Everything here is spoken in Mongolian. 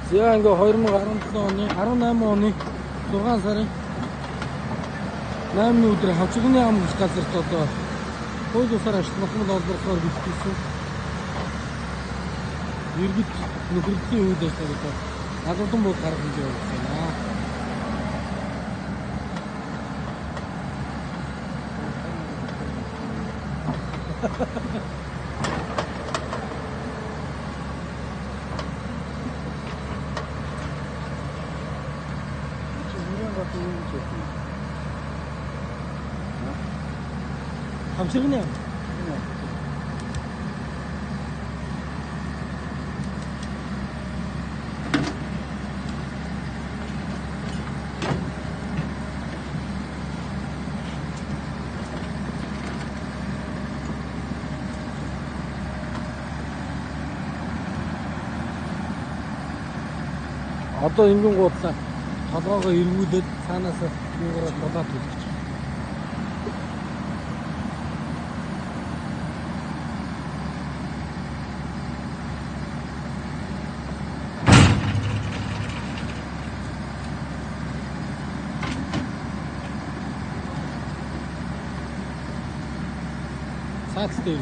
За ингээ 2017 оны 18 оны 6 сарын 8-ны өдөр хавчлагны ам гэх газарт одоо хууль ёсоор ашиглах олборлохоор бэлтгэсэн иргэд нөхөрлөлийн үйл ажиллагааг албан бод гаргах хэмжээ явуулсан байна. Хавчлагны ам. Одоо энгийн гуудлаа толгоогоо эргүүлээд цаанаас юугаараа дулаад төлчих. Цаацтай